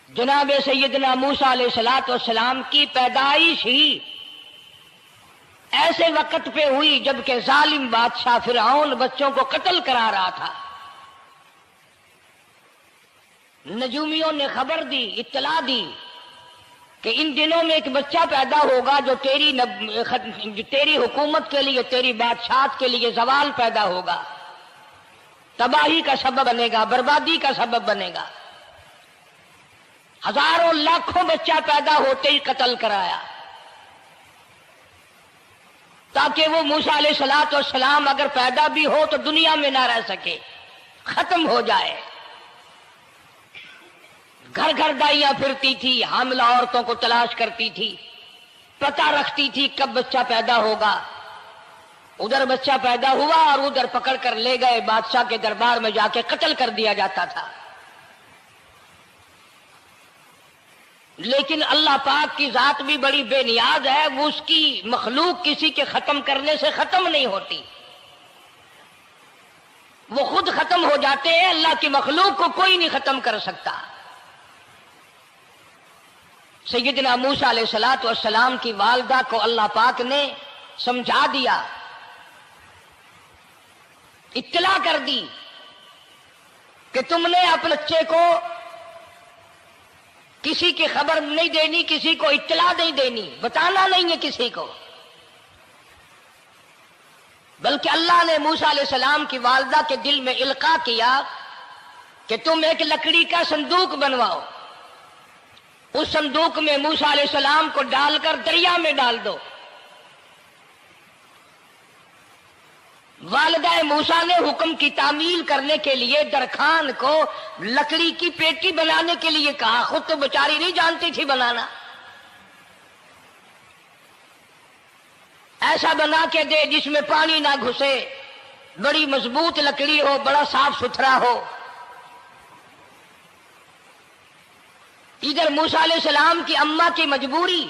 جناب سیدنا موسیٰ علیہ الصلوۃ والسلام کی پیدائش ہی ایسے وقت پہ ہوئی جبکہ ظالم بادشاہ فرعون بچوں کو قتل کرا رہا تھا۔ نجومیوں نے خبر دی، اطلاع دی کہ ان دنوں میں ایک بچہ پیدا ہوگا جو تیری حکومت کے لیے، تیری بادشاہت کے لیے زوال پیدا ہوگا، تباہی کا سبب بنے گا، بربادی کا سبب بنے گا۔ ہزاروں لاکھوں بچہ پیدا ہوتے ہی قتل کرایا تاکہ وہ موسیٰ علیہ الصلوۃ والسلام اگر پیدا بھی ہو تو دنیا میں نہ رہ سکے، ختم ہو جائے۔ گھر گھر دائیاں پھرتی تھی، حاملہ عورتوں کو تلاش کرتی تھی، پتہ رکھتی تھی کب بچہ پیدا ہوگا۔ ادھر بچہ پیدا ہوا اور ادھر پکڑ کر لے گئے، بادشاہ کے دربار میں جا کے قتل کر دیا جاتا تھا۔ لیکن اللہ پاک کی ذات بھی بڑی بے نیاز ہے، وہ اس کی مخلوق کسی کے ختم کرنے سے ختم نہیں ہوتی، وہ خود ختم ہو جاتے ہیں، اللہ کی مخلوق کو کوئی نہیں ختم کر سکتا۔ سیدنا موسیٰ علیہ الصلوۃ والسلام کی والدہ کو اللہ پاک نے سمجھا دیا، اطلاع کر دی کہ تم نے اپنے بچے کو کسی کی خبر نہیں دینی، کسی کو اطلاع نہیں دینی، بتانا نہیں ہے کسی کو، بلکہ اللہ نے موسیٰ علیہ السلام کی والدہ کے دل میں القاء کیا کہ تم ایک لکڑی کا صندوق بنواؤ، اس صندوق میں موسیٰ علیہ السلام کو ڈال کر دریا میں ڈال دو۔ والدہ موسیٰ نے حکم کی تعمیل کرنے کے لیے درخان کو لکڑی کی پیٹی بنانے کے لیے کہا، خود تو بیچاری نہیں جانتی تھی بنانا۔ ایسا بنا کے دے جس میں پانی نہ گھسے، بڑی مضبوط لکڑی ہو، بڑا صاف ستھرا ہو۔ ادھر موسیٰ علیہ السلام کی اماں کی مجبوری،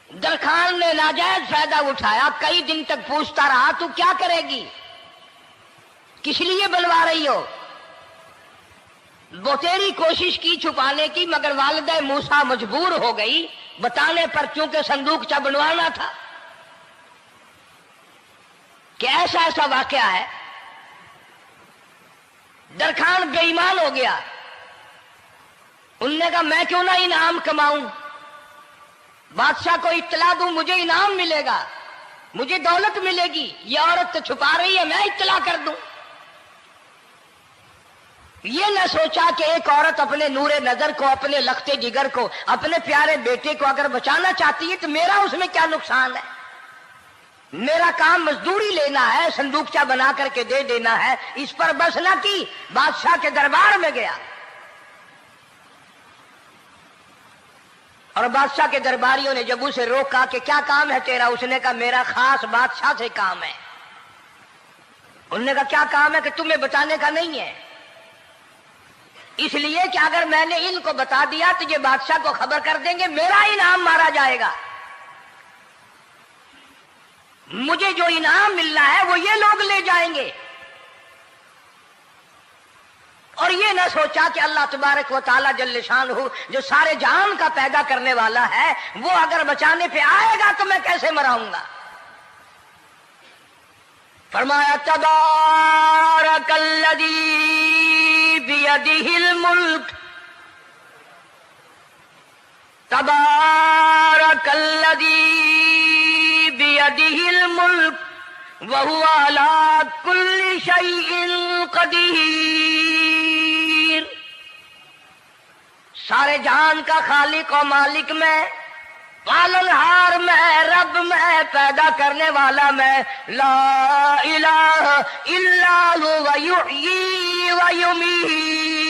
درخان نے ناجائز فائدہ اٹھایا، کئی دن تک پوچھتا رہا تو کیا کرے گی، کس لیے بنوا رہی ہو؟ بتیری کوشش کی چھپانے کی، مگر والدہ موسیٰ مجبور ہو گئی بتانے پر، چونکہ صندوق بنوانا تھا۔ کہ ایسا ایسا واقعہ ہے، درخان بے ایمان ہو گیا۔ انہوں نے کہا میں کیوں نہ انعام کماؤں، بادشاہ کو اطلاع دوں، مجھے انعام ملے گا، مجھے دولت ملے گی، یہ عورت تو چھپا رہی ہے، میں اطلاع کر دوں۔ یہ نہ سوچا کہ ایک عورت اپنے نور نظر کو، اپنے لخت جگر کو، اپنے پیارے بیٹے کو اگر بچانا چاہتی ہے تو میرا اس میں کیا نقصان ہے، میرا کام مزدوری لینا ہے، صندوقچہ بنا کر کے دے دینا ہے۔ اس پر بس نہ کی، بادشاہ کے دربار میں گیا اور بادشاہ کے درباریوں نے جب اسے روکا کہ کیا کام ہے تیرا، اس نے کہا میرا خاص بادشاہ سے کام ہے۔ انہوں نے کہا کیا کام ہے؟ کہ تمہیں بتانے کا نہیں ہے، اس لیے کہ اگر میں نے ان کو بتا دیا تو یہ بادشاہ کو خبر کر دیں گے، میرا انعام مارا جائے گا، مجھے جو انعام ملنا ہے وہ یہ لوگ لے جائیں گے۔ اور یہ نہ سوچا کہ اللہ تبارک و تعالی جل شانہ جو سارے جہان کا پیدا کرنے والا ہے، وہ اگر بچانے پہ آئے گا تو میں کیسے مراؤں گا۔ فرمایا تبارک الذی بیدہ الملک، تبارک الذی بیدہ الملک وَهُوَ عَلَىٰ كُلِّ شَيْءٍ قَدِيرٌ۔ سارے جہان کا خالق و مالک میں، پالنہار میں، رب میں، پیدا کرنے والا میں، لا الہ الا هو یحیی و یمیت،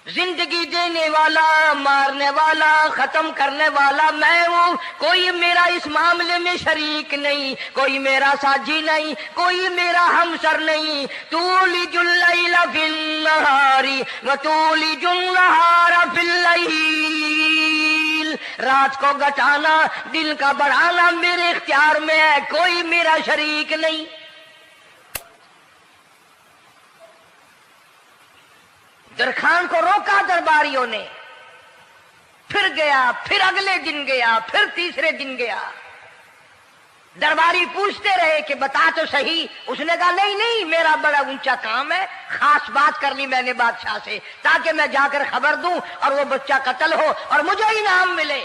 زندگی دینے والا، مارنے والا، ختم کرنے والا میں ہوں، کوئی میرا اس معاملے میں شریک نہیں، کوئی میرا ساجی نہیں، کوئی میرا ہمسر نہیں۔ تولج اللیل فی النہار وتولج النہار فی اللیل، رات کو گھٹانا، دن کا بڑھانا میرے اختیار میں ہے، کوئی میرا شریک نہیں۔ درخان کو روکا درباریوں نے، پھر گیا، پھر اگلے دن گیا، پھر تیسرے دن گیا۔ درباری پوچھتے رہے کہ بتا تو صحیح۔ اس نے کہا نہیں نہیں، میرا بڑا اونچا کام ہے، خاص بات کر لی میں نے بادشاہ سے تاکہ میں جا کر خبر دوں اور وہ بچہ قتل ہو اور مجھے انعام ملے۔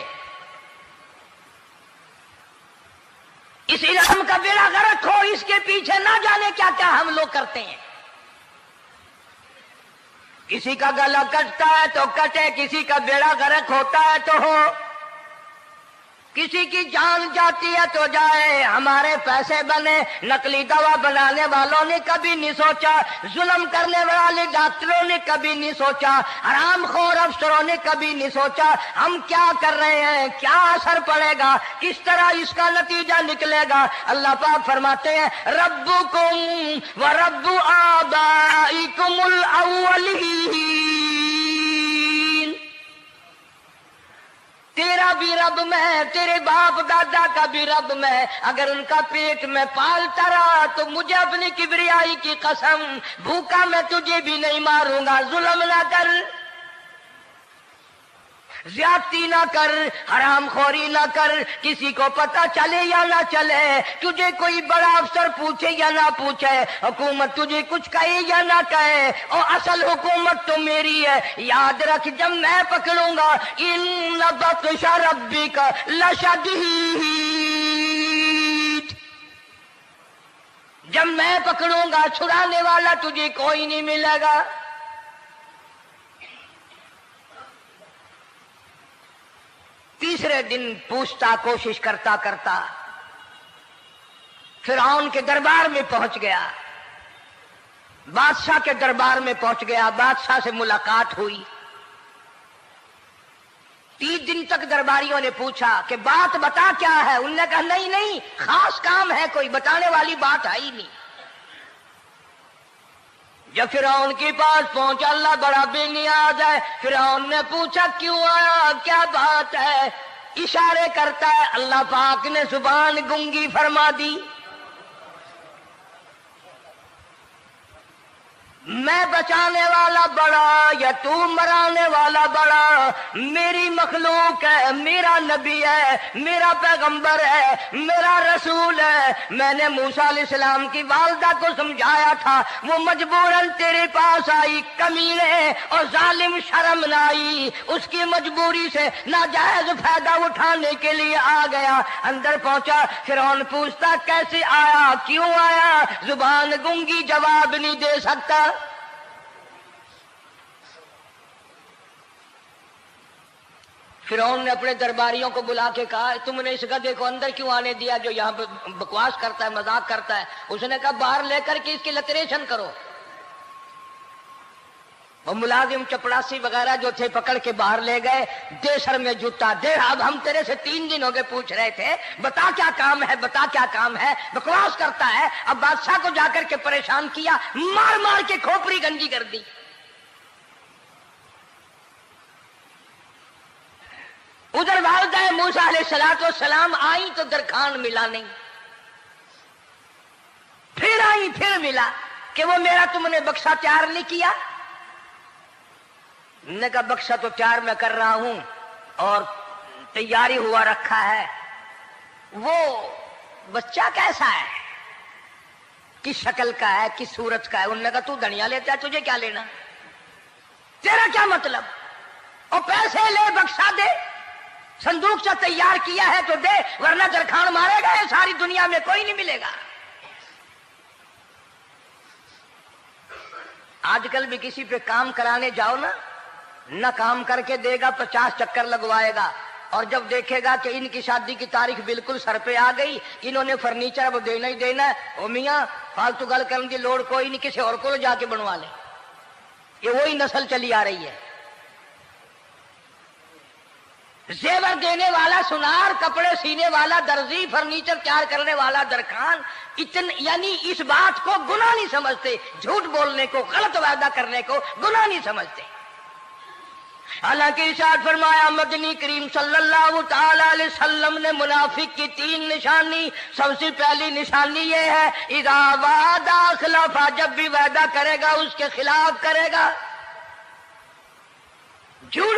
اس انعام کا بیڑا غرق ہو، اس کے پیچھے نہ جانے کیا کیا ہم لوگ کرتے ہیں۔ کسی کا گلا کٹتا ہے تو کٹے، کسی کا بیڑا غرق ہوتا ہے تو ہو، کسی کی جان جاتی ہے تو جائے، ہمارے پیسے بنے۔ نقلی دوا بنانے والوں نے کبھی نہیں سوچا، ظلم کرنے والے ڈاکٹروں نے کبھی نہیں سوچا، حرام خور افسروں نے کبھی نہیں سوچا ہم کیا کر رہے ہیں، کیا اثر پڑے گا، کس طرح اس کا نتیجہ نکلے گا۔ اللہ پاک فرماتے ہیں ربکم و رب آبائکم الاولین، تیرا بھی رب میں، تیرے باپ دادا کا بھی رب میں، اگر ان کا پیٹ میں پالتا رہا تو مجھے اپنی کبریائی کی قسم، بھوکا میں تجھے بھی نہیں ماروں گا۔ ظلم نہ کر، زیادتی نہ کر، حرام خوری نہ کر، کسی کو پتہ چلے یا نہ چلے، تجھے کوئی بڑا افسر پوچھے یا نہ پوچھے، حکومت تجھے کچھ کہے یا نہ کہے، اور اصل حکومت تو میری ہے۔ یاد رکھ جب میں پکڑوں گا ان بطش ربک لشدید، جب میں پکڑوں گا چھڑانے والا تجھے کوئی نہیں ملے گا۔ تیسرے دن پوچھتا، کوشش کرتا کرتا فرعون کے دربار میں پہنچ گیا، بادشاہ کے دربار میں پہنچ گیا، بادشاہ سے ملاقات ہوئی۔ 3 دن تک درباریوں نے پوچھا کہ بات بتا کیا ہے، انہوں نے کہا نہیں نہیں، خاص کام ہے، کوئی بتانے والی بات ہے ہی نہیں۔ جب فرعون کے پاس پہنچا، اللہ بڑا بے نیاز ہے، فرعون نے پوچھا کیوں آیا، کیا بات ہے، اشارے کرتا ہے، اللہ پاک نے زبان گنگی فرما دی۔ میں بچانے والا بڑا یا تو مرانے والا بڑا، میری مخلوق ہے، میرا نبی ہے، میرا پیغمبر ہے، میرا رسول ہے۔ میں نے موسیٰ علیہ السلام کی والدہ کو سمجھایا تھا، وہ مجبوراً تیرے پاس آئی، کمینے اور ظالم شرم نہ آئی، اس کی مجبوری سے ناجائز فائدہ اٹھانے کے لیے آ گیا۔ اندر پہنچا، فرعون پوچھتا کیسے آیا، کیوں آیا، زبان گنگی جواب نہیں دے سکتا۔ فرعون نے اپنے درباریوں کو بلا کے کہا تم نے اس گدھے کو اندر کیوں آنے دیا جو یہاں پہ بکواس کرتا ہے، مذاق کرتا ہے؟ اس نے کہا باہر لے کر کے اس کی لتریشن کرو۔ وہ ملازم چپڑاسی وغیرہ جو تھے پکڑ کے باہر لے گئے، دے سر میں جوتا دے، اب ہم تیرے سے 3 دن ہو گئے پوچھ رہے تھے بتا کیا کام ہے، بتا کیا کام ہے، بکواس کرتا ہے۔ اب بادشاہ کو جا کر کے پریشان کیا، مار مار کے کھوپڑی گنجی کر دی۔ ادھر والدہ موسیٰ علیہ السلام آئی تو درخان ملا نہیں، پھر آئی پھر ملا کہ وہ میرا تم نے بکسا تیار نہیں کیا۔ نے کہا بکسا تو تیار میں کر رہا ہوں اور تیاری ہوا رکھا ہے، وہ بچہ کیسا ہے، کس شکل کا ہے، کس صورت کا ہے؟ انہوں نے کہا تو دنیا لیتا ہے، تجھے کیا لینا، تیرا کیا مطلب، اور پیسے لے بکسا دے، صندوق سے تیار کیا ہے تو دے، ورنہ درخان مارے گا، ساری دنیا میں کوئی نہیں ملے گا۔ آج کل بھی کسی پہ کام کرانے جاؤ نا، نہ کام کر کے دے گا، 50 چکر لگوائے گا، اور جب دیکھے گا کہ ان کی شادی کی تاریخ بالکل سر پہ آ گئی، انہوں نے فرنیچر اب دینا ہی دینا ہے، او میاں فالتو گل کرنے کی لوڑ کوئی نہیں، کسی اور کو جا کے بنوا لے۔ یہ وہی نسل چلی آ رہی ہے، زیور دینے والا سنار، کپڑے سینے والا درزی، فرنیچر تیار کرنے والا درخان، یعنی اس بات کو گناہ نہیں سمجھتے، جھوٹ بولنے کو، غلط وعدہ کرنے کو گناہ نہیں سمجھتے۔ حالانکہ ارشاد فرمایا مدنی کریم صلی اللہ تعالی علیہ وسلم نے منافق کی 3 نشانی، سب سے پہلی نشانی یہ ہے اذا وعد اخلف، جب بھی وعدہ کرے گا اس کے خلاف کرے گا۔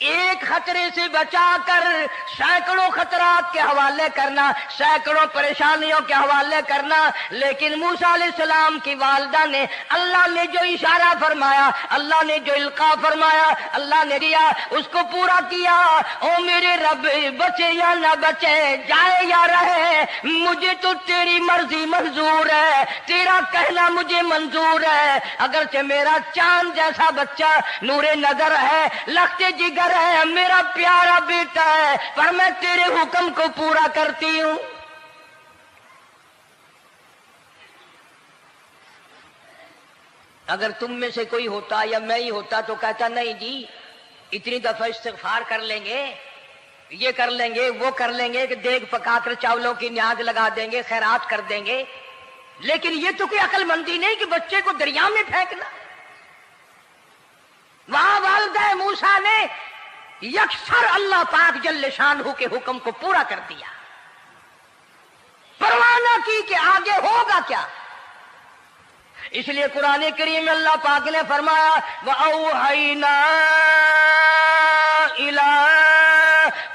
ایک خطرے سے بچا کر سینکڑوں خطرات کے حوالے کرنا، سینکڑوں پریشانیوں کے حوالے کرنا۔ لیکن موسیٰ علیہ السلام کی والدہ نے اللہ نے جو اشارہ فرمایا، اللہ نے جو القاء فرمایا، اللہ نے دیا، اس کو پورا کیا۔ او میرے رب، بچے یا نہ بچے، جائے یا رہے، مجھے تو تیری مرضی منظور ہے، تیرا کہنا مجھے منظور ہے۔ اگرچہ میرا چاند جیسا بچہ نور نظر ہے، لخت جگر ہے، میرا پیارا بیٹا ہے، پر میں تیرے حکم کو پورا کرتی ہوں۔ اگر تم میں سے کوئی ہوتا یا میں ہی ہوتا تو کہتا نہیں جی اتنی دفعہ استغفار کر لیں گے، یہ کر لیں گے، وہ کر لیں گے، کہ دیگ پکا کر چاولوں کی نیاز لگا دیں گے، خیرات کر دیں گے۔ لیکن یہ تو کوئی عقل مندی نہیں کہ بچے کو دریا میں پھینکنا۔ وہاں والدہ موسیٰ نے یکسر اللہ پاک جل شانہ کے حکم کو پورا کر دیا، پرواہ نہ کی کہ آگے ہوگا کیا۔ اس لیے قرآن کریم میں اللہ پاک نے فرمایا وَأَوْحَيْنَا إِلَىٰ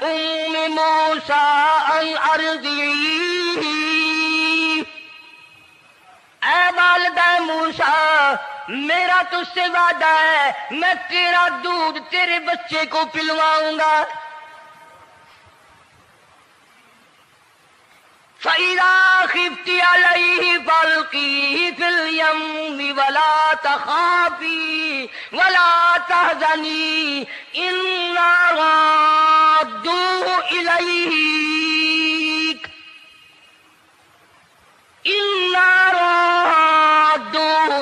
أُمِّ مُوسَىٰ أَنْ أَرْضِعِيهِ، اے والدہ موسیٰ، میرا تجھ سے وعدہ ہے، میں تیرا دودھ تیرے بچے کو پلواؤں گا۔ فَإِذَا خِفْتِ عَلَيْهِ فَأَلْقِيهِ فِي الْيَمِّ وَلَا تَخَافِي وَلَا تَحْزَنِي إِنَّا رَادُّوهُ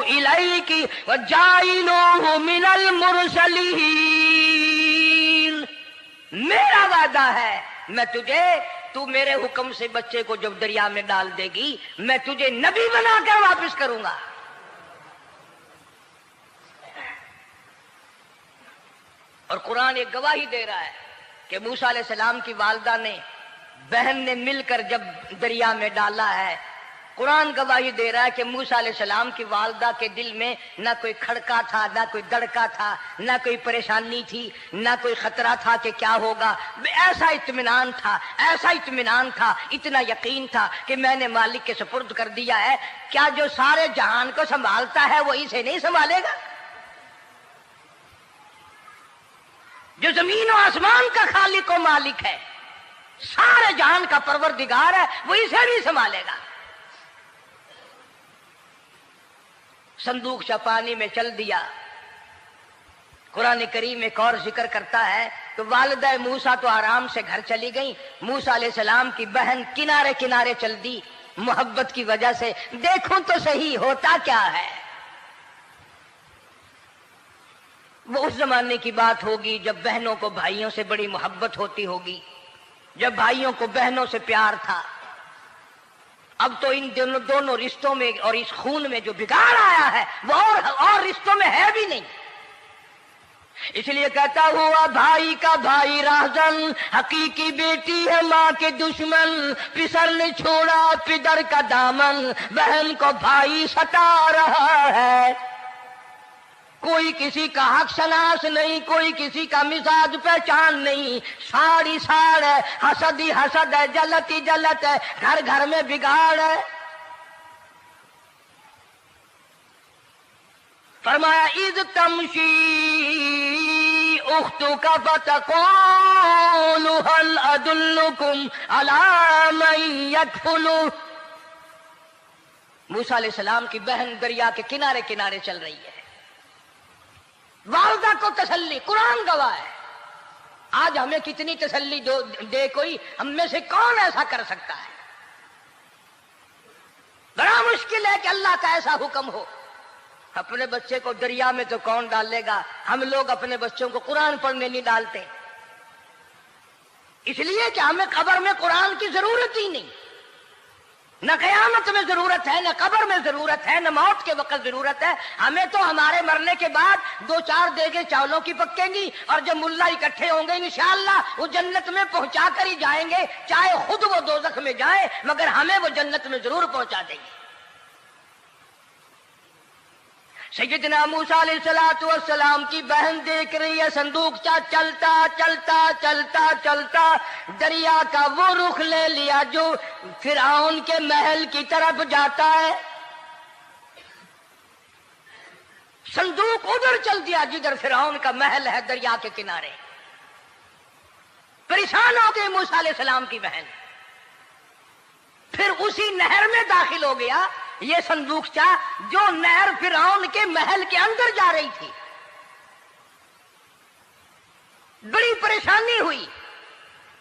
إِلَيْكَ وَجَاعِلُوهُ مِنَ الْمُرْسَلِينَ۔ میرا وعدہ ہے میں تجھے، تو میرے حکم سے بچے کو جب دریا میں ڈال دے گی، میں تجھے نبی بنا کر واپس کروں گا۔ اور قرآن ایک گواہی دے رہا ہے کہ موسیٰ علیہ السلام کی والدہ نے، بہن نے مل کر جب دریا میں ڈالا ہے، قرآن گواہی دے رہا ہے کہ موسیٰ علیہ السلام کی والدہ کے دل میں نہ کوئی کھڑکا تھا، نہ کوئی دڑکا تھا، نہ کوئی پریشانی تھی، نہ کوئی خطرہ تھا کہ کیا ہوگا۔ ایسا اطمینان تھا، ایسا اطمینان تھا، اتنا یقین تھا کہ میں نے مالک کے سپرد کر دیا ہے۔ کیا جو سارے جہان کو سنبھالتا ہے وہ اسے نہیں سنبھالے گا؟ جو زمین و آسمان کا خالق و مالک ہے، سارے جہان کا پروردگار ہے، وہ اسے بھی سنبھالے گا۔ صندوق پانی میں چل دیا۔ قرآن کریم ایک اور ذکر کرتا ہے تو والدہ موسیٰ تو آرام سے گھر چلی گئیں، موسیٰ علیہ السلام کی بہن کنارے کنارے چل دی محبت کی وجہ سے، دیکھوں تو صحیح ہوتا کیا ہے۔ وہ اس زمانے کی بات ہوگی جب بہنوں کو بھائیوں سے بڑی محبت ہوتی ہوگی، جب بھائیوں کو بہنوں سے پیار تھا۔ اب تو ان دونوں رشتوں میں اور اس خون میں جو بگاڑ آیا ہے وہ اور رشتوں میں ہے بھی نہیں۔ اس لیے کہتا ہوا بھائی کا بھائی راہزن، حقیقی بیٹی ہے ماں کے دشمن، پسر نے چھوڑا پدر کا دامن، بہن کو بھائی ستا رہا ہے۔ کوئی کسی کا حق شناس نہیں، کوئی کسی کا مزاج پہچان نہیں، ساڑی ساڑ ہے، حسد ہی حسد ہے، جلت ہی جلت ہے، گھر گھر میں بگاڑ ہے۔ فرمایا اذ تمشی اختک فتقول هل ادلکم علی من یکفل۔ موسیٰ علیہ السلام کی بہن دریا کے کنارے کنارے چل رہی ہے، والدہ کو تسلی، قرآن گواہ ہے۔ آج ہمیں کتنی تسلی دے کوئی، ہم میں سے کون ایسا کر سکتا ہے؟ بڑا مشکل ہے کہ اللہ کا ایسا حکم ہو۔ اپنے بچے کو دریا میں تو کون ڈالے گا؟ ہم لوگ اپنے بچوں کو قرآن پڑھنے نہیں ڈالتے، اس لیے کہ ہمیں قبر میں قرآن کی ضرورت ہی نہیں، نہ قیامت میں ضرورت ہے، نہ قبر میں ضرورت ہے، نہ موت کے وقت ضرورت ہے۔ ہمیں تو ہمارے مرنے کے بعد 2-4 دیگیں چاولوں کی پکیں گی، اور جب ملا اکٹھے ہوں گے انشاءاللہ وہ جنت میں پہنچا کر ہی جائیں گے، چاہے خود وہ دوزخ میں جائیں، مگر ہمیں وہ جنت میں ضرور پہنچا دیں گے۔ سیدنا موسیٰ علیہ السلام کی بہن دیکھ رہی ہے صندوق چلتا چلتا چلتا چلتا دریا کا وہ رخ لے لیا جو فرعون کے محل کی طرف جاتا ہے. صندوق ادھر چل دیا جدھر فرعون کا محل ہے دریا کے کنارے. پریشان ہو گئے موسیٰ علیہ السلام کی بہن. پھر اسی نہر میں داخل ہو گیا یہ صندوق جو نہر فرعون کے محل کے اندر جا رہی تھی. بڑی پریشانی ہوئی.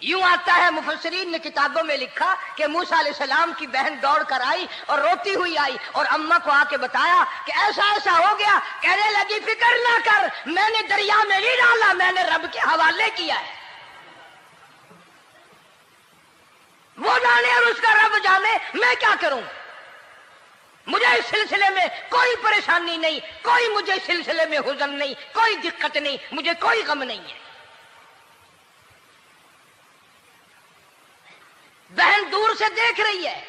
یوں آتا ہے مفسرین نے کتابوں میں لکھا کہ موسیٰ علیہ السلام کی بہن دوڑ کر آئی اور روتی ہوئی آئی اور اماں کو آ کے بتایا کہ ایسا ایسا ہو گیا. کہنے لگی فکر نہ کر، میں نے دریا میں نہیں ڈالا، میں نے رب کے حوالے کیا ہے. وہ جانے اور اس کا رب جانے، میں کیا کروں. مجھے اس سلسلے میں کوئی پریشانی نہیں، کوئی مجھے اس سلسلے میں حزن نہیں، کوئی دقت نہیں، مجھے کوئی غم نہیں ہے. بہن دور سے دیکھ رہی ہے.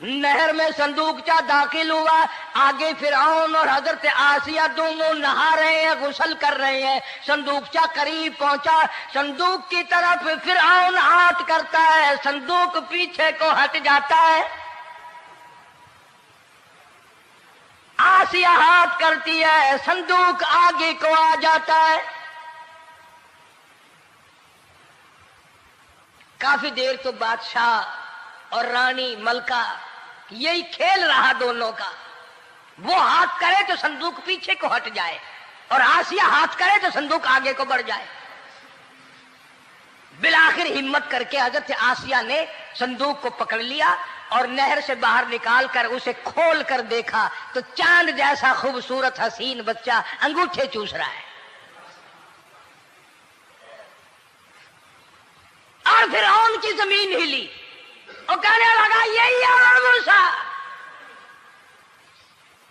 نہر میں صندوق داخل ہوا. آگے فرعون اور حضرت آسیہ دونوں نہا رہے ہیں، غسل کر رہے ہیں. صندوق قریب پہنچا. صندوق کی طرف فرعون ہاتھ کرتا ہے، صندوق پیچھے کو ہٹ جاتا ہے. آسیہ ہاتھ کرتی ہے، صندوق آگے کو آ جاتا ہے. کافی دیر تو بادشاہ اور رانی ملکہ یہی کھیل رہا دونوں کا. وہ ہاتھ کرے تو صندوق پیچھے کو ہٹ جائے اور آسیہ ہاتھ کرے تو صندوق آگے کو بڑھ جائے. بالآخر ہمت کر کے حضرت آسیہ نے صندوق کو پکڑ لیا اور نہر سے باہر نکال کر اسے کھول کر دیکھا تو چاند جیسا خوبصورت حسین بچہ انگوٹھے چوس رہا ہے. اور فرعون کی زمین ہلی اور کہنے لگا یہی ہے موسیٰ،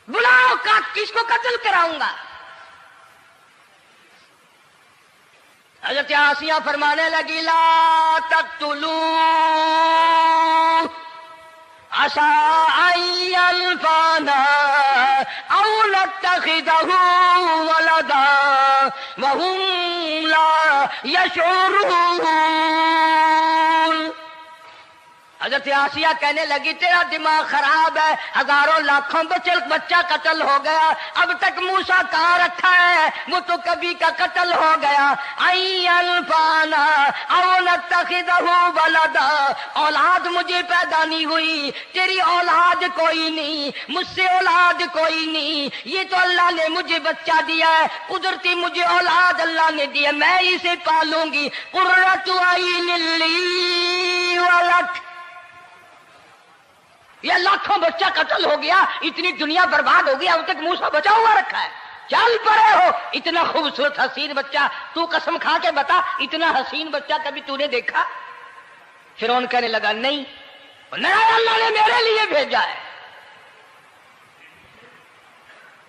بلاؤ کس کو قتل کراؤں گا. حضرت آسیہ فرمانے لگی لا تقتلوا عسى أن ينفعنا أو نتخذه ولدا وهم لا يشعرون. حضرت آسیہ کہنے لگی تیرا دماغ خراب ہے، ہزاروں لاکھوں بچہ قتل ہو گیا، اب تک موسیٰ کہاں رکھا ہے، وہ تو کبھی کا قتل ہو گیا. انفانا او نتخذہ ولدا، اولاد مجھے پیدا نہیں ہوئی، تیری اولاد کوئی نہیں، مجھ سے اولاد کوئی نہیں، یہ تو اللہ نے مجھے بچہ دیا ہے، قدرتی مجھے اولاد اللہ نے دیا، میں اسے پالوں گی. قرۃ عین لی ولک، یہ لاکھوں بچہ قتل ہو گیا، اتنی دنیا برباد ہو گیا، اب تک موسیٰ بچا ہوا رکھا ہے. چل پڑے ہو، اتنا خوبصورت حسین بچہ، تو قسم کھا کے بتا اتنا حسین بچہ کبھی تو نے دیکھا؟ فرعون کہنے لگا نہیں، اللہ نے میرے لیے بھیجا ہے.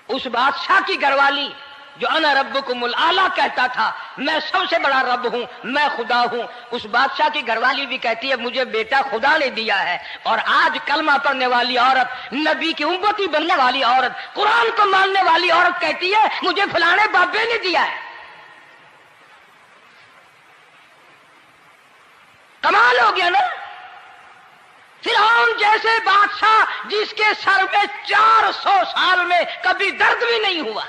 اس بادشاہ کی گھر والی جو انا ربکم الاعلی کہتا تھا، میں سب سے بڑا رب ہوں، میں خدا ہوں، اس بادشاہ کی گھر والی بھی کہتی ہے مجھے بیٹا خدا نے دیا ہے. اور آج کلمہ پڑھنے والی عورت، نبی کی امتی بننے والی عورت، قرآن کو ماننے والی عورت کہتی ہے مجھے فلانے بابے نے دیا ہے. کمال ہو گیا نا. فرعون جیسے بادشاہ جس کے سر میں 400 سال میں کبھی درد بھی نہیں ہوا،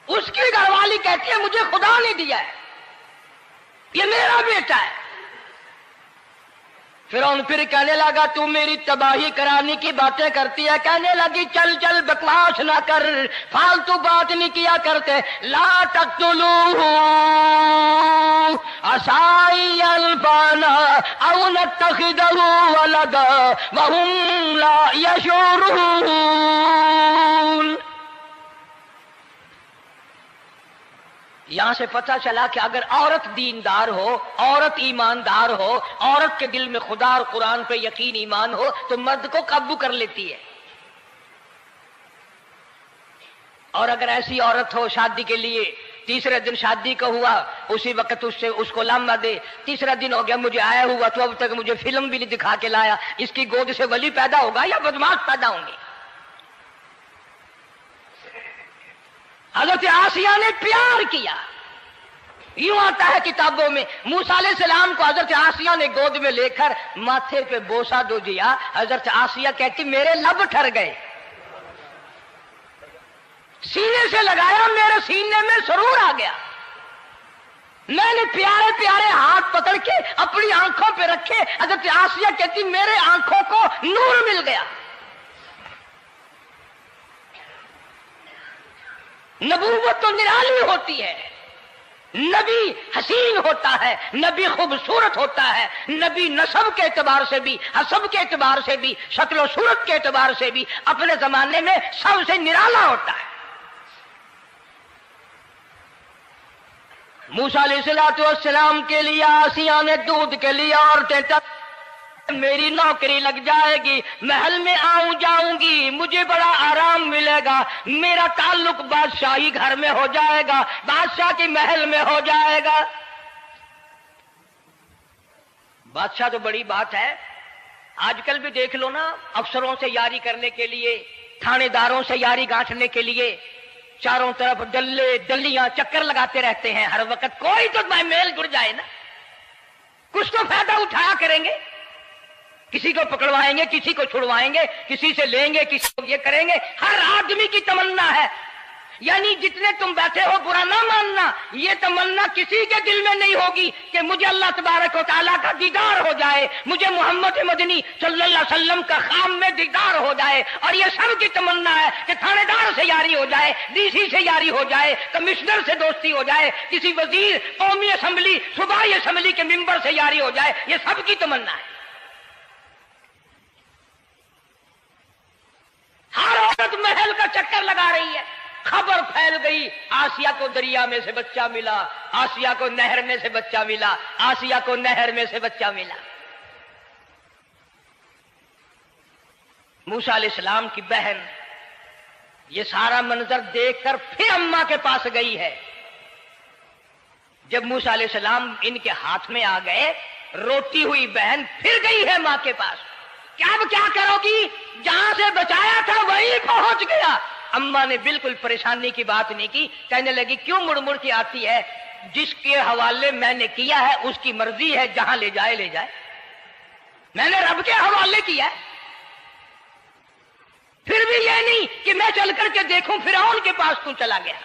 اس کی گھر والی کہتی ہے مجھے خدا نے دیا ہے، یہ میرا بیٹا ہے. فرعون پھر کہنے لگا تو میری تباہی کرانے کی باتیں کرتی ہے. کہنے لگی چل چل بکواس نہ کر، فالتو بات نہیں کیا کرتے. لا تقتلوہ عسى أن ينفعنا أو نتخذه ولدا وهم لا يشعرون. یہاں سے پتہ چلا کہ اگر عورت دیندار ہو، عورت ایماندار ہو، عورت کے دل میں خدا اور قرآن پہ یقین ایمان ہو تو مرد کو قابو کر لیتی ہے. اور اگر ایسی عورت ہو شادی کے لیے، تیسرے دن شادی کا ہوا، اسی وقت اس کو لامہ دے، تیسرا دن ہو گیا مجھے آیا ہوا تو اب تک مجھے فلم بھی نہیں دکھا کے لایا، اس کی گود سے ولی پیدا ہوگا یا بدماش پیدا ہوں گے؟ حضرت آسیہ نے پیار کیا. یوں آتا ہے کتابوں میں موسیٰ علیہ السلام کو حضرت آسیہ نے گود میں لے کر ماتھے پہ بوسہ دو دیا. حضرت آسیہ کہتی میرے لب ٹھر گئے. سینے سے لگایا, میرے سینے میں سرور آ گیا. میں نے پیارے پیارے ہاتھ پکڑ کے اپنی آنکھوں پہ رکھے. حضرت آسیہ کہتی میرے آنکھوں کو نور مل گیا. نبوت تو نرالی ہوتی ہے, نبی حسین ہوتا ہے, نبی خوبصورت ہوتا ہے, نبی نسب کے اعتبار سے بھی, حسب کے اعتبار سے بھی, شکل و صورت کے اعتبار سے بھی اپنے زمانے میں سب سے نرالا ہوتا ہے. موسیٰ علیہ السلام کے لیے آسیہ نے دودھ کے لیے عورتیں میری نوکری لگ جائے گی, محل میں آؤں جاؤں گی, مجھے بڑا آرام ملے گا, میرا تعلق بادشاہی گھر میں ہو جائے گا, بادشاہ کے محل میں ہو جائے گا. بادشاہ تو بڑی بات ہے. آج کل بھی دیکھ لو نا, افسروں سے یاری کرنے کے لیے, تھانے داروں سے یاری گانٹھنے کے لیے چاروں طرف ڈلے ڈلیاں چکر لگاتے رہتے ہیں ہر وقت. کوئی تو میل جڑ جائے نا, کچھ تو فائدہ اٹھایا کریں گے. کسی کو پکڑوائیں گے, کسی کو چھڑوائیں گے, کسی سے لیں گے, کسی کو یہ کریں گے. ہر آدمی کی تمنا ہے, یعنی جتنے تم بیٹھے ہو برا نہ ماننا, یہ تمنا کسی کے دل میں نہیں ہوگی کہ مجھے اللہ تبارک و تعالیٰ کا دیدار ہو جائے, مجھے محمد مدنی صلی اللہ علیہ وسلم کا خام میں دیدار ہو جائے. اور یہ سب کی تمنا ہے کہ تھانے دار سے یاری ہو جائے, ڈی سی سے یاری ہو جائے, کمشنر سے دوستی ہو جائے, کسی وزیر, قومی اسمبلی, صوبائی اسمبلی کے ممبر سے یاری ہو جائے. یہ سب کی تمنا ہے. ہر عورت محل کا چکر لگا رہی ہے. خبر پھیل گئی, آسیہ کو دریا میں سے بچہ ملا, آسیہ کو نہر میں سے بچہ ملا, آسیہ کو نہر میں سے بچہ ملا. موسیٰ علیہ السلام کی بہن یہ سارا منظر دیکھ کر پھر اماں کے پاس گئی ہے. جب موسیٰ علیہ السلام ان کے ہاتھ میں آ گئے, روتی ہوئی بہن پھر گئی ہے ماں کے پاس. کیا کرو گی, جہاں سے بچایا تھا وہیں پہنچ گیا. اماں نے بالکل پریشانی کی بات نہیں کی, کہنے لگی کیوں مڑ مڑ کے آتی ہے, جس کے حوالے میں نے کیا ہے اس کی مرضی ہے, جہاں لے جائے لے جائے. میں نے رب کے حوالے کیا ہے. پھر بھی یہ نہیں کہ میں چل کر کے دیکھوں فرعون کے پاس کیوں چلا گیا.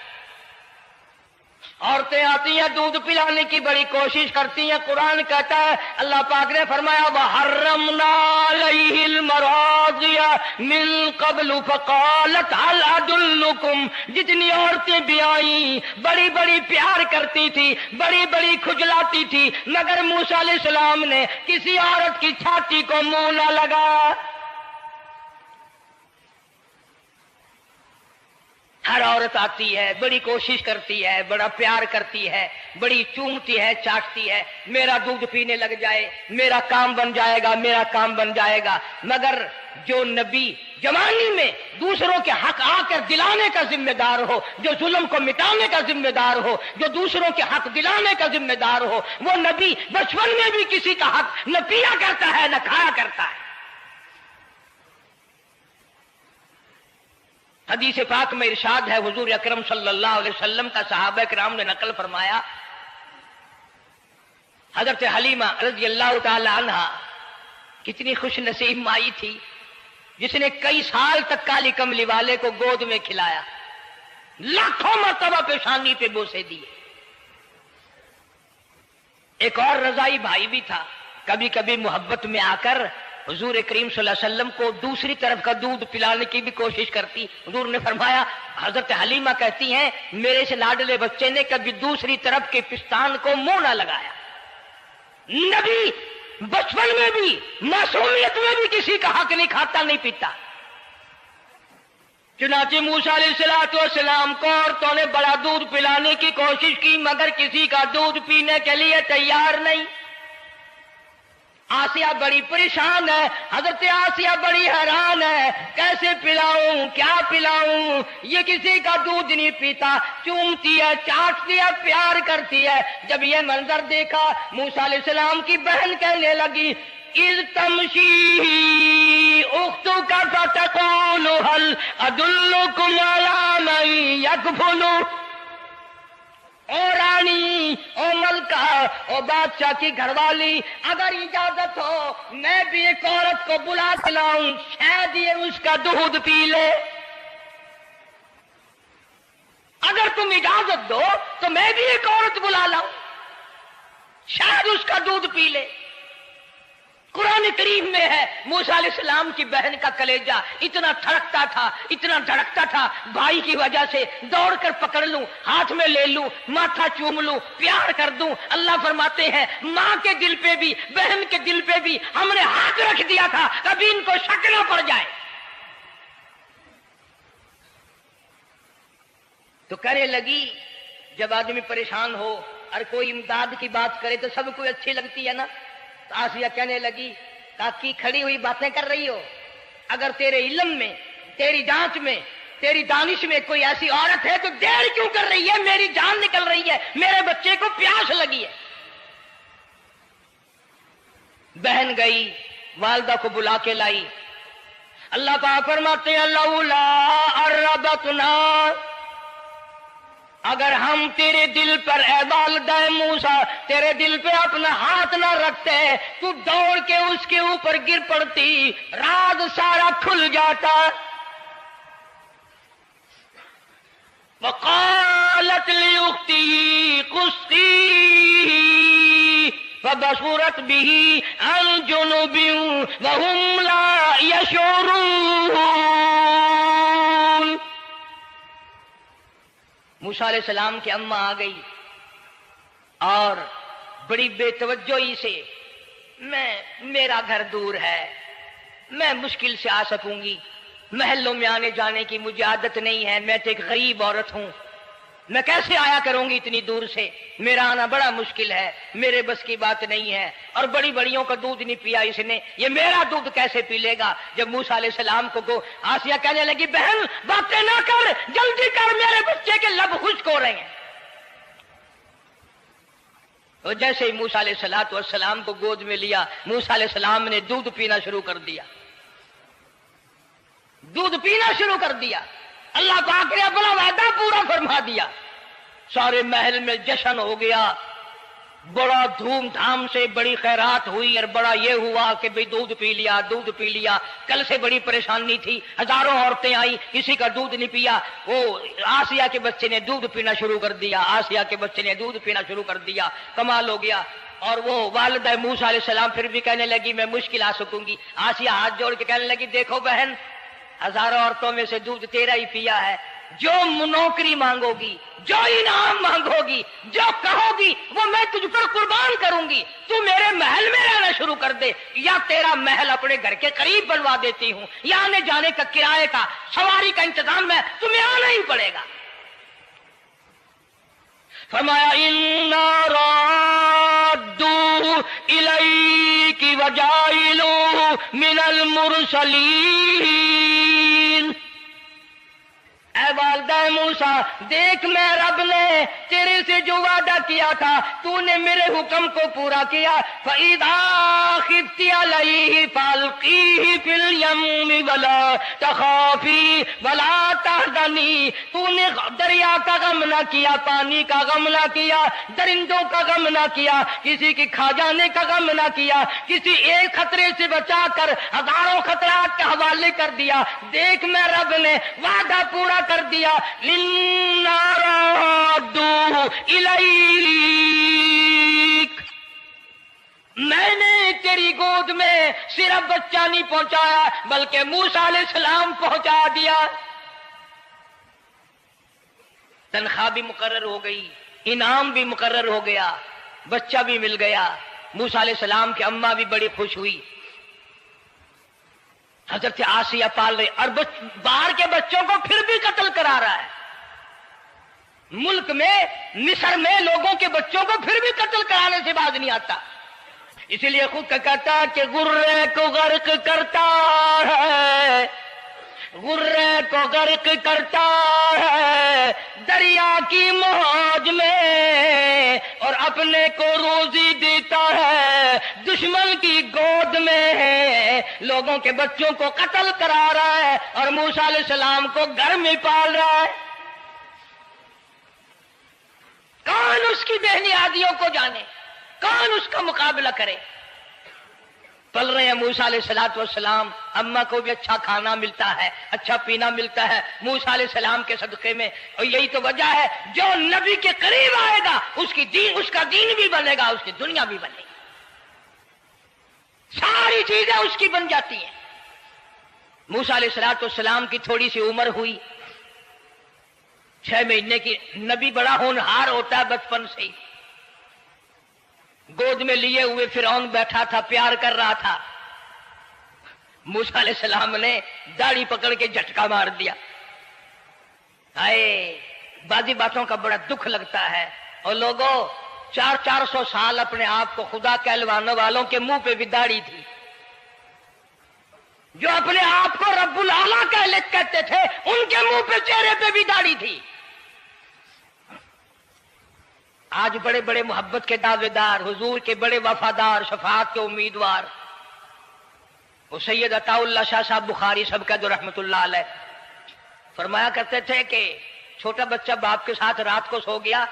عورتیں آتی ہیں, دودھ پلانے کی بڑی کوشش کرتی ہیں. قرآن کہتا ہے, اللہ پاک نے فرمایا وَحَرَّمْنَا عَلَيْهِ الْمَرَاضِعَ مِن قَبْلُ فَقَالَتْ هَلْ أَدُلُّكُمْ. جتنی عورتیں بھی آئیں بڑی بڑی پیار کرتی تھی, بڑی بڑی کھجلاتی تھی, مگر موسیٰ علیہ السلام نے کسی عورت کی چھاتی کو منہ نہ لگایا. ہر عورت آتی ہے, بڑی کوشش کرتی ہے, بڑا پیار کرتی ہے, بڑی چومتی ہے, چاٹتی ہے, میرا دودھ پینے لگ جائے, میرا کام بن جائے گا, میرا کام بن جائے گا. مگر جو نبی جوانی میں دوسروں کے حق آ کر دلانے کا ذمہ دار ہو, جو ظلم کو مٹانے کا ذمہ دار ہو, جو دوسروں کے حق دلانے کا ذمہ دار ہو, وہ نبی بچپن میں بھی کسی کا حق نہ پیا کرتا ہے نہ کھایا کرتا ہے. حدیث پاک میں ارشاد ہے, حضور اکرم صلی اللہ علیہ وسلم کا صحابہ کرام نے نقل فرمایا, حضرت حلیمہ رضی اللہ تعالی عنہ کتنی خوش نصیب مائی تھی جس نے کئی سال تک کالی کملی والے کو گود میں کھلایا, لاکھوں مرتبہ پیشانی پہ بوسے دیے. ایک اور رضائی بھائی بھی تھا, کبھی کبھی محبت میں آ کر حضور کریم صلی اللہ علیہ وسلم کو دوسری طرف کا دودھ پلانے کی بھی کوشش کرتی. حضور نے فرمایا, حضرت حلیمہ کہتی ہیں میرے سے لاڈلے بچے نے کبھی دوسری طرف کے پستان کو منہ نہ لگایا. نبی بچپن میں بھی معصومیت میں بھی کسی کا حق نہیں کھاتا نہیں پیتا. چنانچہ موسیٰ علیہ السلام کو عورتوں نے بڑا دودھ پلانے کی کوشش کی, مگر کسی کا دودھ پینے کے لیے تیار نہیں. آسیہ بڑی پریشان ہے, حضرت آسیہ بڑی حیران ہے, کیسے پلاؤں, کیا پلاؤں, یہ کسی کا دودھ نہیں پیتا. چومتی ہے, چاٹتی ہے, پیار کرتی ہے. جب یہ منظر دیکھا موسیٰ علیہ السلام کی بہن کہنے لگی اذ تمشی اختک کا فتقول هل ادلکم علی من یکفل، او رانی، او ملکہ، او بادشاہ کی گھر والی، اگر اجازت ہو میں بھی ایک عورت کو بلا کے لاؤں، شاید یہ اس کا دودھ پی لے۔ اگر تم اجازت دو تو میں بھی ایک عورت بلا لاؤں، شاید اس کا دودھ پی لے۔ قرآن کریم میں ہے موسیٰ علیہ السلام کی بہن کا کلیجہ اتنا تھڑکتا تھا، اتنا دھڑکتا تھا، بھائی کی وجہ سے دوڑ کر پکڑ لوں، ہاتھ میں لے لوں، ماتھا چوم لوں، پیار کر دوں۔ اللہ فرماتے ہیں ماں کے دل پہ بھی، بہن کے دل پہ بھی ہم نے ہاتھ رکھ دیا تھا، کبھی ان کو شک نہ پڑ جائے۔ تو کرنے لگی، جب آدمی پریشان ہو اور کوئی امداد کی بات کرے تو سب کو اچھی لگتی ہے نا۔ تو آسیہ کہنے لگی کاکی کھڑی ہوئی باتیں کر رہی ہو، اگر تیرے علم میں، تیری جانچ میں، تیری دانش میں کوئی ایسی عورت ہے تو دیر کیوں کر رہی ہے؟ میری جان نکل رہی ہے، میرے بچے کو پیاس لگی ہے۔ بہن گئی، والدہ کو بلا کے لائی۔ اللہ پاک فرماتے ہیں لولا اربتنا، اگر ہم تیرے دل پر اے والدہ موسیٰ تیرے دل پہ اپنا ہاتھ نہ رکھتے تو دوڑ کے اس کے اوپر گر پڑتی، راز سارا کھل جاتا۔ وقالت لأخته قصيه فبصرت به عن جنب وهم لا يشعرون۔ موسیٰ علیہ السلام کی اماں آ گئی اور بڑی بے توجہی سے، میرا گھر دور ہے، میں مشکل سے آ سکوں گی، محلوں میں آنے جانے کی مجھے عادت نہیں ہے، میں تو ایک غریب عورت ہوں، میں کیسے آیا کروں گی اتنی دور سے، میرا آنا بڑا مشکل ہے، میرے بس کی بات نہیں ہے، اور بڑی بڑیوں کا دودھ نہیں پیا اس نے، یہ میرا دودھ کیسے پی لے گا؟ جب موسیٰ علیہ السلام کو آسیہ کہنے لگی بہن باتیں نہ کر، جلدی کر، میرے بچے کے لب خشک ہو رہے ہیں۔ اور جیسے ہی موسیٰ علیہ السلام کو گود میں لیا، موسیٰ علیہ السلام نے دودھ پینا شروع کر دیا، دودھ پینا شروع کر دیا۔ اللہ پاک نے اپنا وعدہ پورا فرما دیا، سارے محل میں جشن ہو گیا، بڑا دھوم دھام سے بڑی خیرات ہوئی، اور بڑا یہ ہوا کہ بھئی دودھ پی لیا، دودھ پی لیا۔ کل سے بڑی پریشانی تھی، ہزاروں عورتیں آئی، کسی کا دودھ نہیں پیا، وہ آسیہ کے بچے نے دودھ پینا شروع کر دیا، آسیہ کے بچے نے دودھ پینا شروع کر دیا، کمال ہو گیا۔ اور وہ والدہ موسیٰ علیہ السلام پھر بھی کہنے لگی میں مشکل آ سکوں گی۔ آسیہ ہاتھ جوڑ کے کہنے لگی دیکھو بہن، ہزاروں عورتوں میں سے دودھ تیرا ہی پیا ہے، جو نوکری مانگو گی، جو انعام مانگو گی، جو کہو گی وہ میں تجھ پر قربان کروں گی، تو میرے محل میں رہنا شروع کر دے، یا تیرا محل اپنے گھر کے قریب بنوا دیتی ہوں، یا آنے جانے کا کرائے کا سواری کا انتظام ہے، تمہیں آنا ہی پڑے گا۔ فرمایا اِنَّا رَادُّوهُ إِلَيْكِ وَجَاعِلُوهُ مِنَ الْمُرْسَلِينَ۔ اے والدہ موسیٰ دیکھ، میں رب نے تیرے سے جو وعدہ کیا تھا تو نے میرے حکم کو پورا کیا۔ فَإِذَا خِفْتِ عَلَيْهِ فَأَلْقِيهِ فِي الْيَمِّ وَلَا تَخَافِي وَلَا تَحْزَنِي۔ تو نے دریا کا غم نہ کیا، پانی کا غم نہ کیا، درندوں کا غم نہ کیا، کسی کی کھا جانے کا غم نہ کیا، کسی ایک خطرے سے بچا کر ہزاروں خطرات کے حوالے کر دیا۔ دیکھ میں رب نے وعدہ پورا کر دیا۔ اِنَّا رَادُّوهُ إِلَيْكَ، میں نے تیری گود میں صرف بچہ نہیں پہنچایا بلکہ موسیٰ علیہ السلام پہنچا دیا۔ تنخواہ بھی مقرر ہو گئی، انعام بھی مقرر ہو گیا، بچہ بھی مل گیا۔ موسیٰ علیہ السلام کی اماں بھی بڑی خوش ہوئی۔ حضرت آسیہ پال رہے، اور باہر کے بچوں کو پھر بھی قتل کرا رہا ہے۔ ملک میں، مصر میں لوگوں کے بچوں کو پھر بھی قتل کرانے سے باز نہیں آتا۔ اسی لیے خود کا کہتا کہ غرے کو غرق کرتا ہے، غرے کو غرق کرتا ہے دریا کی موج میں، اور اپنے کو روزی دیتا ہے دشمن کی گود میں، لوگوں کے بچوں کو قتل کرا رہا ہے اور موسیٰ علیہ السلام کو گھر میں پال رہا ہے۔ کون اس کی بہنیادیوں کو جانے، کون اس کا مقابلہ کرے؟ پل رہے ہیں موسیٰ علیہ السلام، اماں کو بھی اچھا کھانا ملتا ہے، اچھا پینا ملتا ہے موسیٰ علیہ السلام کے صدقے میں، اور یہی تو وجہ ہے جو نبی کے قریب آئے گا اس کا دین بھی بنے گا، اس کی دنیا بھی بنے گی، ساری چیزیں اس کی بن جاتی ہیں۔ موسیٰ علیہ السلام کی تھوڑی سی عمر ہوئی، 6 مہینے کی، نبی بڑا ہونہار ہوتا ہے بچپن سے ہی، گود میں لیے ہوئے فرعون بیٹھا تھا، پیار کر رہا تھا، موسیٰ علیہ السلام نے داڑھی پکڑ کے جھٹکا مار دیا۔ ہائے، بعضی باتوں کا بڑا دکھ لگتا ہے، اور لوگوں 400 سال اپنے آپ کو خدا کہلوانے والوں کے منہ پہ بھی داڑھی تھی، جو اپنے آپ کو رب العالی کہتے تھے ان کے منہ پہ چہرے پہ بھی داڑھی تھی۔ آج بڑے بڑے محبت کے دعوے دار، حضور کے بڑے وفادار، شفاعت کے امیدوار، وہ سید عطا اللہ شاہ صاحب بخاری صاحب کا جو رحمت اللہ علیہ فرمایا کرتے تھے کہ چھوٹا بچہ باپ کے ساتھ رات کو سو گیا،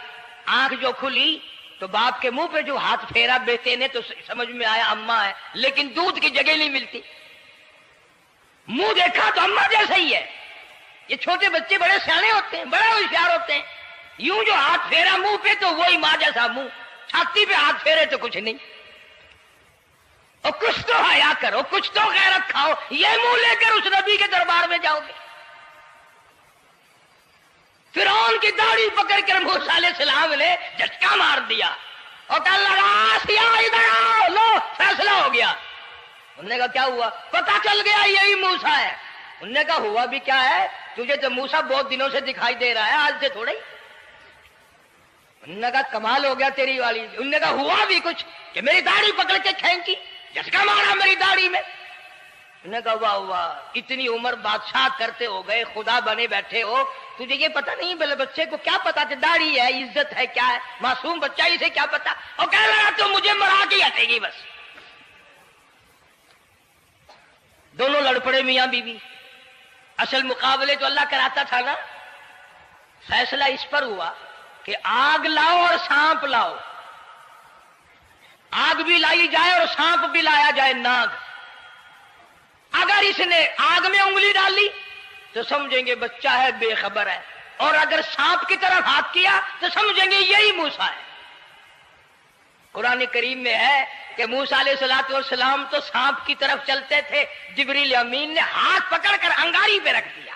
آنکھ جو کھلی تو باپ کے منہ پہ جو ہاتھ پھیرا بیٹے نے تو سمجھ میں آیا اماں ہے، لیکن دودھ کی جگہ نہیں ملتی، منہ دیکھا تو اماں جیسا ہی ہے۔ یہ چھوٹے بچے بڑے سیانے ہوتے ہیں، بڑے ہوشیار ہوتے ہیں، یوں جو ہاتھ پھیرا منہ پہ تو وہی ماں جیسا منہ، چھاتی پہ ہاتھ پھیرے تو کچھ نہیں۔ اور کچھ تو حیا کرو، کچھ تو غیرت کھاؤ، یہ منہ لے کر اس نبی کے دربار میں جاؤ گے؟ فرعون کی داڑھی پکڑ کر موسیٰ علیہ السلام نے جھٹکا مار دیا اور کہا لگا آسیہ ادھر آؤ، لو فیصلہ ہو گیا۔ انہوں نے کہا کیا ہوا؟ پتہ چل گیا یہی موسیٰ ہے۔ انہوں نے کہا ہوا بھی کیا ہے؟ تجھے تو موسیٰ بہت دنوں سے دکھائی دے رہا ہے، آج سے تھوڑا ہی۔ انہوں نے کہا کمال ہو گیا تیری والی۔ انہوں نے کہا ہوا بھی کچھ کہ میری داڑھی پکڑ کے کھینچی، جھٹکا مارا میری داڑھی میں۔ انہوں نے کہا واہ واہ، اتنی عمر بادشاہ کرتے ہو گئے، خدا بنے بیٹھے ہو، تجھے یہ پتہ نہیں؟ بلے بچے کو کیا پتا تھا داڑھی ہے، عزت ہے، کیا ہے؟ معصوم بچہ اسے کیا پتا؟ اور کہہ رہا تو مجھے مرا کے ہٹے گی بس۔ دونوں لڑ پڑے میاں بیوی۔ اصل مقابلے تو اللہ کراتا تھا نا۔ فیصلہ اس پر ہوا کہ آگ لاؤ اور سانپ لاؤ، آگ بھی لائی جائے اور سانپ بھی لایا جائے، ناگ۔ اگر اس نے آگ میں انگلی ڈالی تو سمجھیں گے بچہ ہے، بے خبر ہے، اور اگر سانپ کی طرف ہاتھ کیا تو سمجھیں گے یہی موسیٰ ہے۔ قرآن کریم میں ہے کہ موسیٰ علیہ السلام تو سانپ کی طرف چلتے تھے، جبریل امین نے ہاتھ پکڑ کر انگاری پہ رکھ دیا۔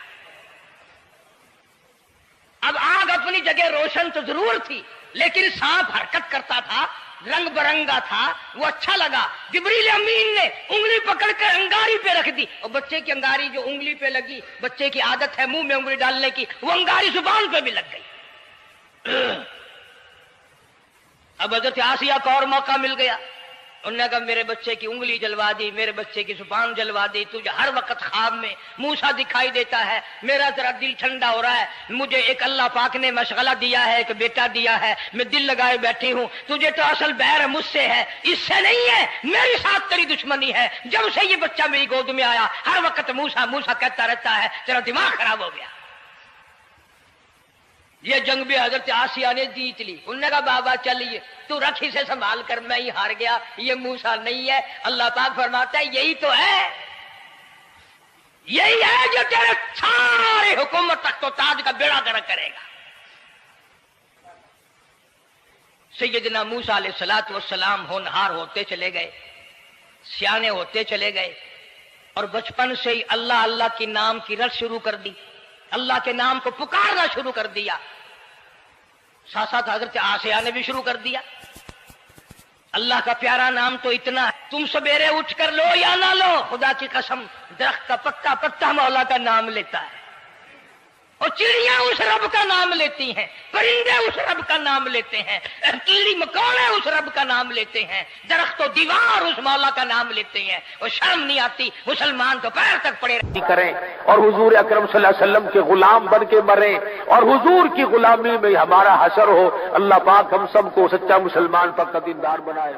اب آگ اپنی جگہ روشن تو ضرور تھی، لیکن سانپ حرکت کرتا تھا، رنگ برنگا تھا، وہ اچھا لگا۔ جبریل امین نے انگلی پکڑ کر انگاری پہ رکھ دی، اور بچے کی انگاری جو انگلی پہ لگی، بچے کی عادت ہے منہ میں انگلی ڈالنے کی، وہ انگاری زبان پہ بھی لگ گئی۔ اب حضرت آسیہ کو اور موقع مل گیا۔ انہوں نے کہا میرے بچے کی انگلی جلوا دی، میرے بچے کی زبان جلوا دی، تجھے ہر وقت خواب میں موسیٰ دکھائی دیتا ہے، میرا ذرا دل ٹھنڈا ہو رہا ہے، مجھے ایک اللہ پاک نے مشغلہ دیا ہے، ایک بیٹا دیا ہے، میں دل لگائے بیٹھی ہوں، تجھے تو اصل بیر مجھ سے ہے، اس سے نہیں ہے، میرے ساتھ تیری دشمنی ہے۔ جب سے یہ بچہ میری گود میں آیا ہر وقت موسیٰ موسیٰ کہتا رہتا ہے، تیرا دماغ خراب ہو گیا۔ یہ جنگ بھی حضرت آسیہ نے جیت لی۔ انہوں نے کہا بابا چلیے، تو رکھ اسے سنبھال کر، میں ہی ہار گیا، یہ موسیٰ نہیں ہے۔ اللہ پاک فرماتا ہے یہی تو ہے، یہی ہے جو تیرے سارے حکومت تخت و تاج کا بیڑا گرک کرے گا۔ سیدنا موسیٰ علیہ السلام ہونہار ہوتے چلے گئے، سیانے ہوتے چلے گئے، اور بچپن سے ہی اللہ اللہ کی نام کی رٹ شروع کر دی، اللہ کے نام کو پکارنا شروع کر دیا۔ ساتھ ساتھ حضرت آسیہ نے بھی شروع کر دیا۔ اللہ کا پیارا نام تو اتنا ہے، تم سویرے اٹھ کر لو یا نہ لو، خدا کی قسم درخت کا پتا پتا مولا کا نام لیتا ہے، اور چڑیاں اس رب کا نام لیتی ہیں، پرندے اس رب کا نام لیتے ہیں، کیڑی مکوڑے اس رب کا نام لیتے ہیں، درخت و دیوار اس مولا کا نام لیتے ہیں، اور شرم نہیں آتی مسلمان تو پیر تک پڑے کریں اور حضور اکرم صلی اللہ علیہ وسلم کے غلام بن کے مریں اور حضور کی غلامی میں ہمارا حشر ہو۔ اللہ پاک ہم سب کو سچا مسلمان پر دیندار بنائے۔